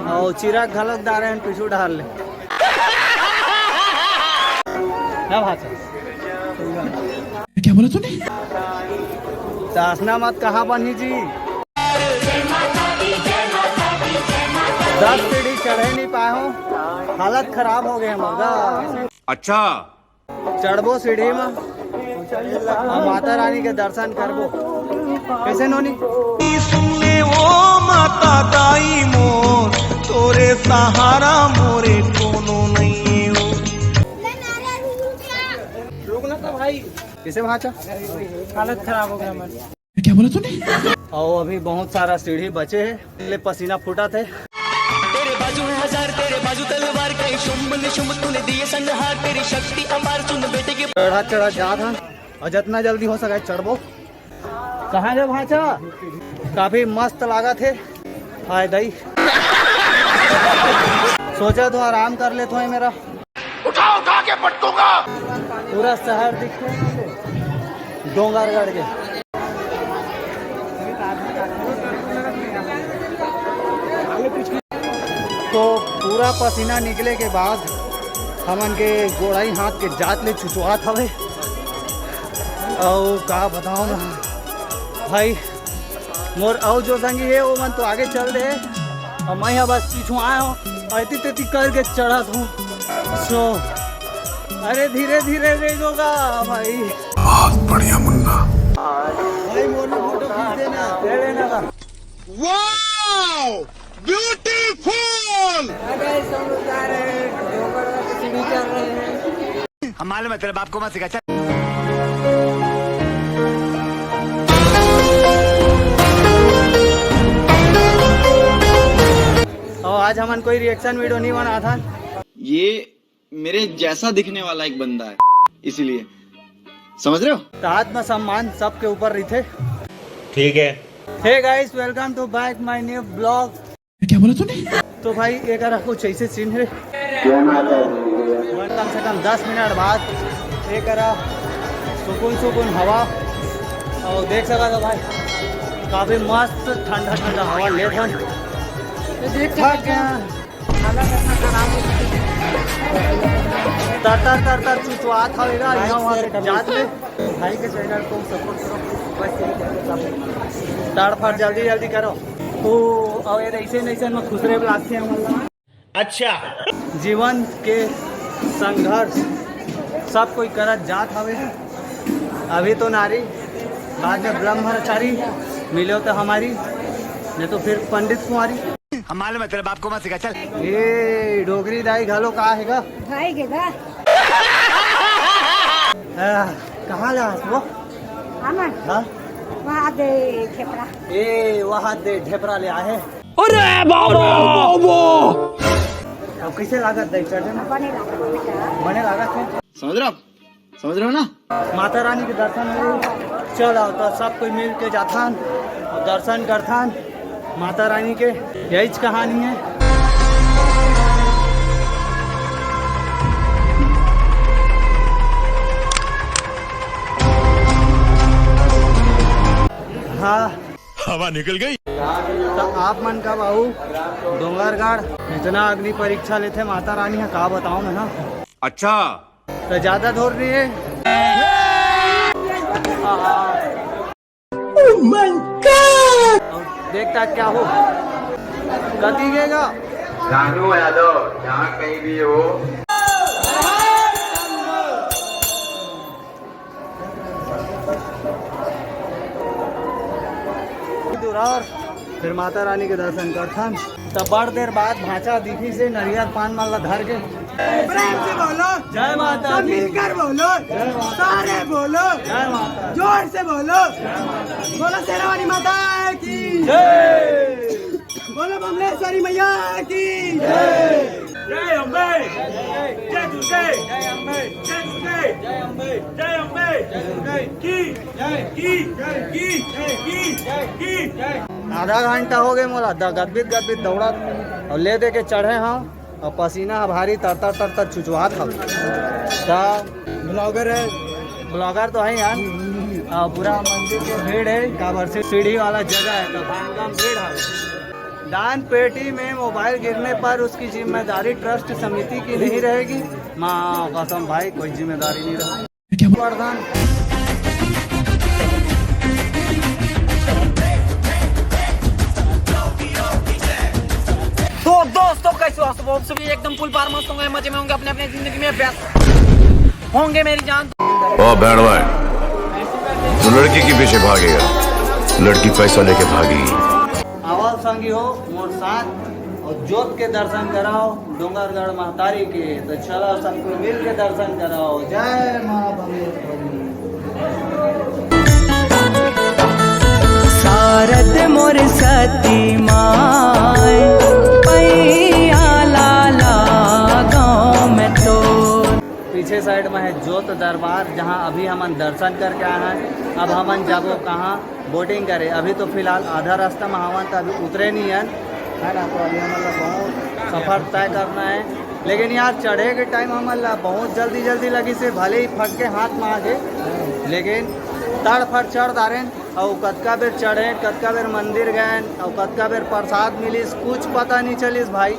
और चिराग घलक डारे हैं पिछू डाल ले क्या भाषा क्या बोला तूने? सासना मत कहाँ बनी जी 10 सीढ़ी चढ़े नहीं पाए हो हालत खराब हो गए मर्दा। अच्छा चढ़बो सीढ़ी में और माता रानी के दर्शन करबो कैसे नोनी सुनने ओ माता दाई मोर तोरे सहारा मोरे कोनो नहीं हो। रुकना तो भाई कैसे भाचा हालत खराब हो गया हमारी। क्या बोला तूने? और अभी बहुत सारा सीढ़ी बचे है ले पसीना फूटा थे। तेरे बाजू है हजार तेरे बाजू तलवार कहीं शुंभ निशुंभ तूने दिए संहार तेरी शक्ति अपार सुन बेटे के चढ़ा जा था और जितना जल्दी हो सके चढ़बो। कहाँ जा भाचा काफी मस्त लागा थे फायदा ही सोचा तो आराम कर ले तो है मेरा उठा के पटकूंगा। पूरा शहर दिखते डोंगरगढ़ के तो पूरा पसीना निकले के बाद हमन के गोड़ाई हाथ के जात ले छुचुआत हवे और का बताओ ना भाई मोर और जो संगी है वो मन तो आगे चल रहे और मैं यहाँ बस पीछू आया हूँ ऐती तेती करके चढ़त हूँ। सो अरे धीरे धीरे रहेगा भाई। बहुत बढ़िया मुन्ना। भाई मोर में फोटो खींच देना ले लेना का। Wow beautiful. हम मालूम है तेरे बाप को मत सिखा। और आज हमन कोई रिएक्शन वीडियो नहीं बना था। ये मेरे जैसा दिखने वाला एक बंदा है इसीलिए समझ रहे हो। तो आत्म सम्मान सबके ऊपर रही थे। ठीक है hey guys welcome to back my new blog. क्या बोला तूने? तो भाई एक कुछ ऐसे सीन है कम से कम 10 मिनट बाद एक सुकून हवा और देख सका था भाई काफी मस्त ठंडा ठंडा हवा ले था। तर चुचुआत हवेगा जात में भाई के चैनल को सपोर्ट करो तड़फड़ जल्दी करो तो और ऐसे में खुसरे लागते हैं। अच्छा जीवन के संघर्ष सब कोई करत जात हवे। अभी तो नारी बाद में ब्रह्मचारी मिलो तो हमारी नहीं तो फिर पंडित कुमारी। हम मालूम है तेरे बाप को मत सिखा। चल ए डोगरी दाई घालो कहा हैगा कहाँ जा वो हाँ? वहाँ दे ठेपरा ए वहाँ दे ढेपरा ले आए। अरे बाबा अब कैसे लागत दे चढ़ने में बने लागत है समझ रहे हो आप समझ रहे हो ना। माता रानी के दर्शन हो चलो तो सब कोई मिल के जाथान और दर्शन करथान माता रानी के। यही कहानी है। हाँ हवा निकल गई। तो आप मन का बाबू डोंगरगढ़ इतना अग्नि परीक्षा लेते माता रानी है का बताओ मैं ना। अच्छा तो ज्यादा दूर नहीं है। देखता क्या हो गति गेगा जानू यादव जहाँ कहीं भी हो और फिर माता रानी के दर्शन करथन। तब बड़ देर बाद भाचा दिखी से नरियर पान माला धर के प्रेम से बोलो जय माता दी। मिलकर बोलो सारे बोलो जय माता जोर से बोलो बोलो शेरावाली माता की जय बोलो बमलेश्वरी मैया की जय अम्बे जय दुर्गे जय अम्बे जय दुर्गे जय अम्बे जय अम्बे जय दुर्गे की आधा घंटा हो गए मोला गदबिद दौड़ा और ले दे के चढ़े हम और पसीना भारी तर चुचुआत हम। ब्लॉगर है ब्लॉगर तो है यार और पूरा मंदिर के भीड़ है काबर से सीढ़ी वाला जगह है तो भीड़ है दान पेटी में मोबाइल गिरने पर उसकी जिम्मेदारी ट्रस्ट समिति की नहीं रहेगी। माँ कसम भाई कोई जिम्मेदारी नहीं रहेगी। प्रधान तो दोस्तों कैसे हो आप सभी? एकदम फुल पार मस्त होंगे, मजे में होंगे, अपने अपने जिंदगी में व्यस्त होंगे मेरी जान। ओ बैंडवा तो लड़की के पीछे भागेगा, लड़की पैसा लेके भागेगी। आवाज संगी हो मोर साथ और जोत के दर्शन कराओ डोंगरगढ़ महतारी के। तो चलो सबको मिल के दर्शन कराओ। जय माँ भगवती। शारद मोर सती माय पैया लाला गाँव में तो। पीछे साइड में है जोत दरबार, जहाँ अभी हम दर्शन करके आए हैं। अब हम जाबो कहाँ बोटिंग करे। अभी तो फिलहाल आधा रास्ता में हवन तो अभी उतरे नहीं है ना। तो अभी हमारा बहुत सफ़र तय करना है, लेकिन यार चढ़े के टाइम हमारा बहुत जल्दी लगी से भले ही फट के हाथ में आ गए, लेकिन तड़फड़ चढ़ दारें और कतका बेर चढ़े, कतका बेर मंदिर गए और कतका बेर प्रसाद मिलिस कुछ पता नहीं चलिस भाई।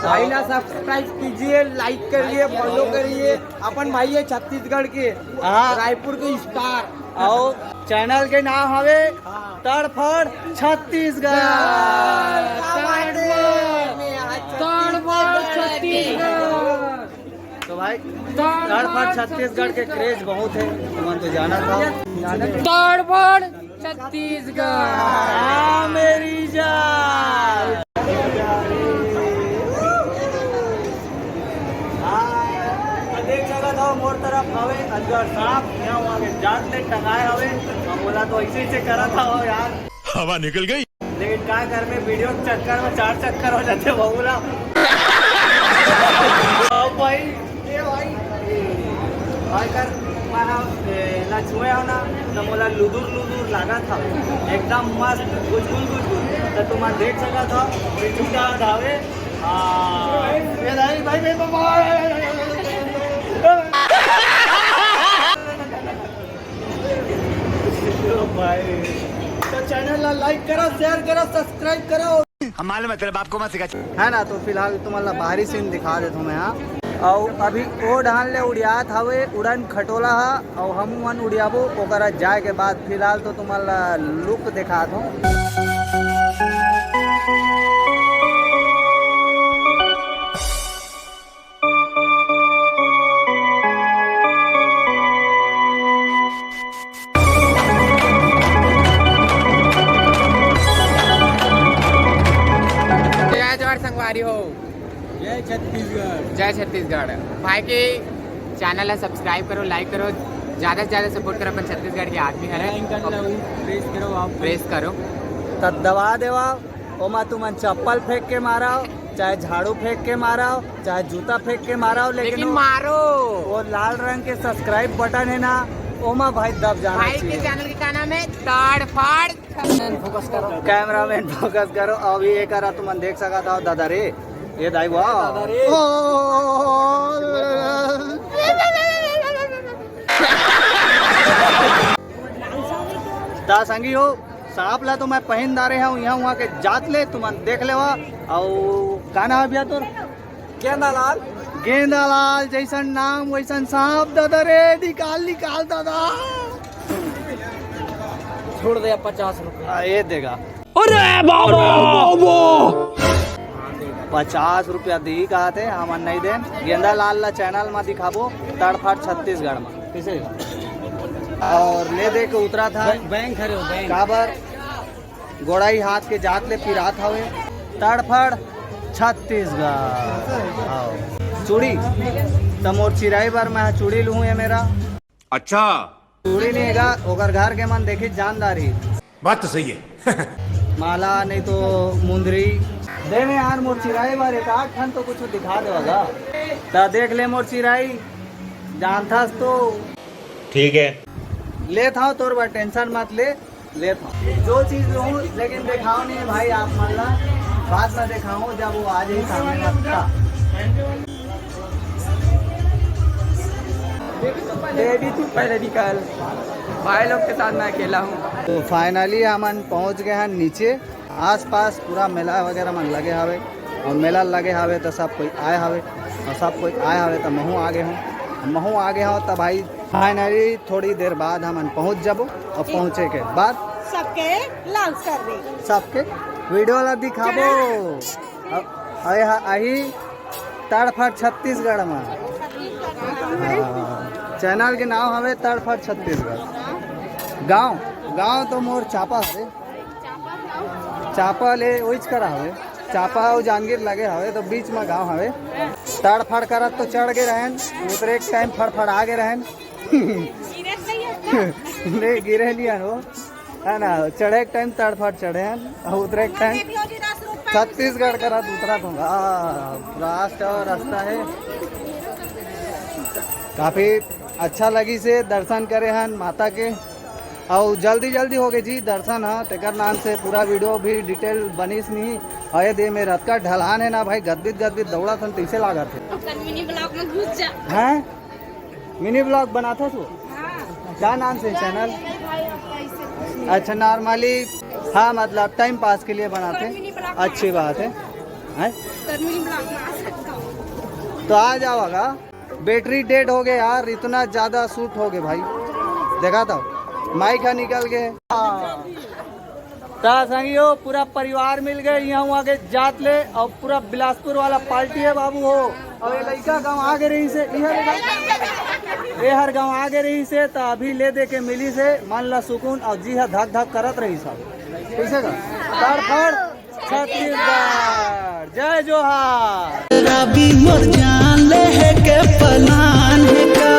भाई ना सब्सक्राइब कीजिए, लाइक करिए, फॉलो करिए। अपन भाई है छत्तीसगढ़ के, रायपुर के स्टार। और चैनल के नाम हवे तड़फड़ छत्तीसगढ़। तो भाई तड़फड़ छत्तीसगढ़ के क्रेज बहुत है, तुम तो जाना था। तड़फड़ छत्तीसगढ़ मेरी जान। देख सकत हो मोर तरफ हवे अजगर सांप, यहाँ वहाँ के जान से टंगाए हवे। हम बोला तो ऐसे से करा था हो यार, हवा निकल गई। लेकिन क्या कर में वीडियो के चक्कर में 4 चक्कर हो जाते बहुला। भाई ये भाई कर माना ना छुए हो ना तो बोला लुदुर लगा था एकदम मस्त गुजगुल। तो तुम देख सका था झूठा धावे। भाई तो चैनल ला लाइक करो, शेयर करो, सब्सक्राइब करो। हम मालूम है तेरे बाप को मत सिखा है ना। तो फिलहाल तुम्हारा बाहरी सीन दिखा देता हूँ मैं यहाँ। और अभी ओ ढाल ले उड़ियात हवे उड़न खटोला हा और हम मन उड़ियाबो ओकरा जाए के बाद। फिलहाल तो तुम्हारा लुक दिखा दूँ। संगवारी हो, जय छत्तीसगढ़, जय छत्तीसगढ़। भाई के चैनल है सब्सक्राइब करो, लाइक करो, ज़्यादा से ज़्यादा सपोर्ट करो। अपन छत्तीसगढ़ के आदमी है, प्रेस करो तब दबा देवा। ओमा तुम चप्पल फेंक के माराओ, चाहे झाड़ू फेंक के माराओ, चाहे जूता फेंक के माराओ, लेकिन मारो वो लाल रंग के सब्सक्राइब बटन है ना, ओमा भाई दब जाना भाई चाहिए। के चैनल का नाम है तड़फड़। फोकस करो, कैमरामैन फोकस करो। अभी ये करा तुम देख सका था दादा रे, ये दाई वाह ता संगी हो सांप ला तो मैं पहन दारे हूँ यहाँ वहाँ के जात ले तुम देख ले। और का नाम है भैया तोर? गेंदालाल। गेंदालाल जैसन नाम वैसन सांप दादा रे। निकाल दादा। छोड़ दे 50 रुपये। ये देगा। अरे बाबा 50 रुपया दी कहा थे हम नहीं दे। गेंदालाल ला चैनल में दिखाबो तड़फड़ छत्तीसगढ़ में किसे और ले दे के उतरा था बैंक खड़े हो, बैंक काबर गोड़ाई हाथ के जात ले पिरात हवे तड़फड़ छत्तीसगढ़। आओ चूड़ी तो मोर चिराई बार मैं चूड़ी लूँ ये मेरा। अच्छा चूड़ी नहीं है ओकर घर के मन देखी जानदारी। बात तो सही है। माला नहीं तो मुंदरी दे में यार मोर चिराई बार एक आठ ठन तो कुछ दिखा देगा। तो देख ले मोर चिराई जानथास तो ठीक है, ले था तोर बार टेंशन मत ले था जो चीज लूँ, लेकिन दिखाओ नहीं भाई आप मान बाद में दिखाऊँ जब वो आज ही सामने मत था। दे दी तू पहले निकाल। भाई लोग के साथ मैं अकेला हूँ। तो फाइनली हमन पहुंच गए हैं नीचे। आसपास पूरा मेला वगैरह मन लगे हवे और मेला लगे हवे तो सब कोई आए हवे और सब कोई आए हवे तो महू आगे हूँ तब भाई फाइनली थोड़ी देर बाद हमन पहुंच जाबो और पहुंचे के बाद सबके लॉन्च कर दे, सबके वीडियो ला दिखाबो। अही तड़फट छत्तीसगढ़ में चैनल के नाम हवे तड़फट छत्तीसगढ़। गांव तो मोर चापा हवे, चापा ले ओइच करा हवे, चापा और जांगीर लगे हवे तो बीच में गांव हवे। तड़फड़ करत तो चढ़ गए रहन, उतरे एक टाइम फड़फड़ आगे रहन नहीं गिरे नहीं हो है ना, चढ़े एक टाइम तड़फड़ चढ़े हैं और उतरे एक टाइम छत्तीसगढ़ का दूसरा दूंगा। रास्ता है काफी अच्छा लगी से दर्शन करे हैं माता के और जल्दी हो गए जी दर्शन। हाँ तेकर नाम से पूरा वीडियो भी डिटेल बनीस नहीं अये दे में रथ का ढलान है ना भाई, गदबिद दौड़ा था तीसे लागा थे। मिनी ब्लॉग में घुस जा। हैं मिनी ब्लॉग बनाता तू? क्या नाम से चैनल? अच्छा नॉर्मली, हाँ मतलब टाइम पास के लिए बनाते, अच्छी बात है। तो आ जाओगा। बैटरी डेड हो गए यार, इतना ज्यादा शूट हो गए भाई, देखा था माइक निकल गए। संगियो पूरा परिवार मिल गए यहाँ आगे जात ले और पूरा बिलासपुर वाला पार्टी है बाबू हो। और ये लड़का गाँव आगे रही से ये हर गाँव आगे रही से तो अभी ले दे के मिली से मन ला सुकून और जी है धक करत रही सब कैसे का तड़फड़ छत्तीसगढ़। जय जोहार। रवि मोर जान ले के पलान का